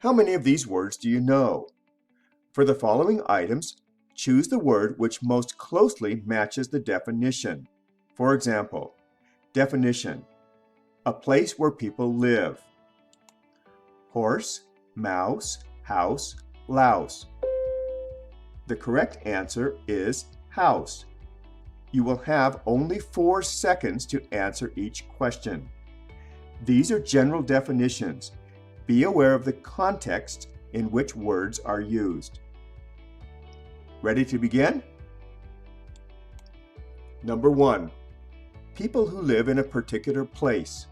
How many of these words do you know? For the following items, choose the word which most closely matches the definition. For example, definition: a place where people live. Horse, mouse, house, louse. The correct answer is house. You will have only 4 seconds to answer each question. These are general definitions. Be aware of the context in which words are used. Ready to begin? Number 1. People who live in a particular place.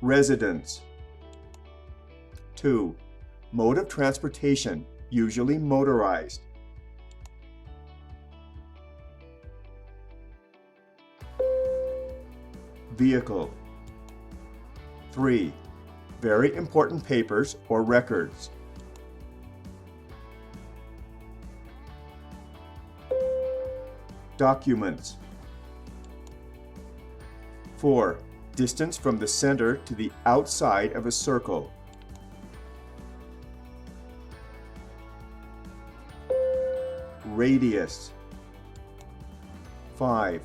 Residents. 2. Mode of transportation, usually motorized. Vehicle. 3. Very important papers or records. Documents. 4. Distance from the center to the outside of a circle. Radius. 5.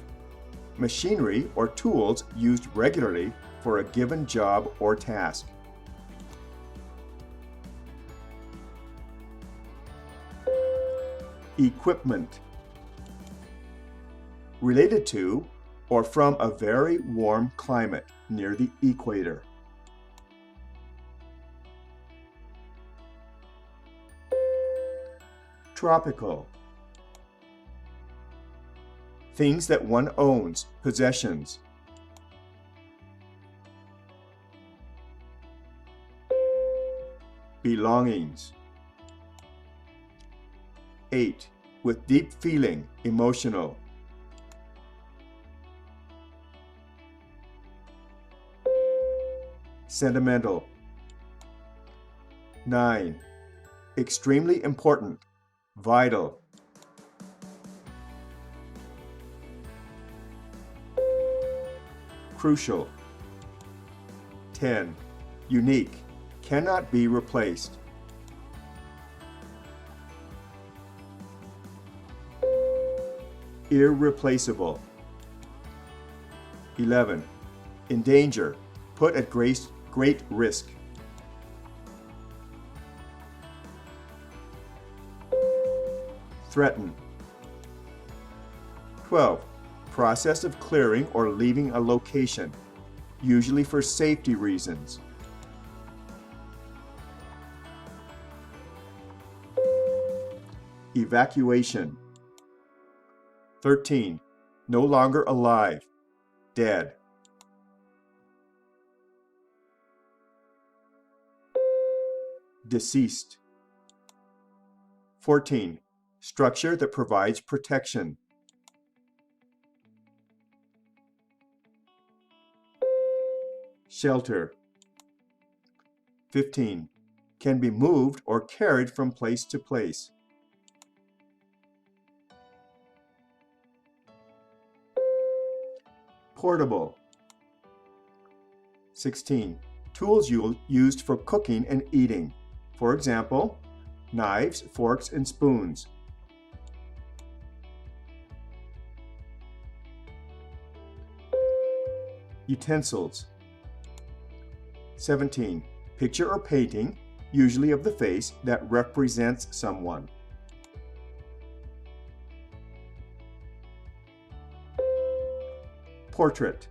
Machinery or tools used regularly for a given job or task. Equipment. Related to or from a very warm climate near the equator. Tropical. Things that one owns, possessions. Belongings. 8. With deep feeling, emotional. Sentimental. 9. Extremely important, vital. Crucial. 10. Unique, cannot be replaced. Irreplaceable. 11. In danger, put at great risk. Threaten. 12. Process of clearing or leaving a location, usually for safety reasons. Evacuation. 13. No longer alive, dead. Deceased. 14. Structure that provides protection. Shelter. 15. Can be moved or carried from place to place. Portable. 16. Tools used for cooking and eating. For example, knives, forks, and spoons. Utensils. 17. Picture or painting, usually of the face, that represents someone. Portrait.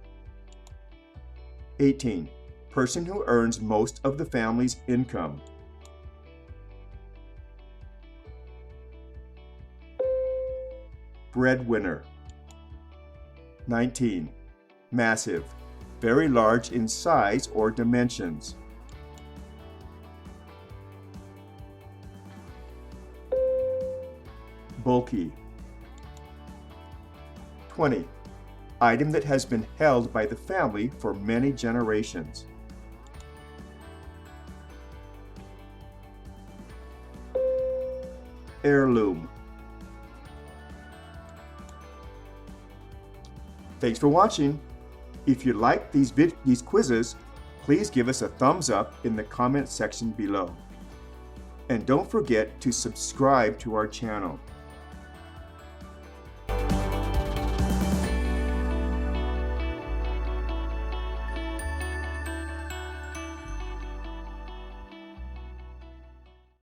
18. Person who earns most of the family's income. Breadwinner. 19. Massive, very large in size or dimensions. Bulky. 20. Item that has been held by the family for many generations. Heirloom. Thanks for watching. If you like these quizzes, please give us a thumbs up in the comment section below. And don't forget to subscribe to our channel.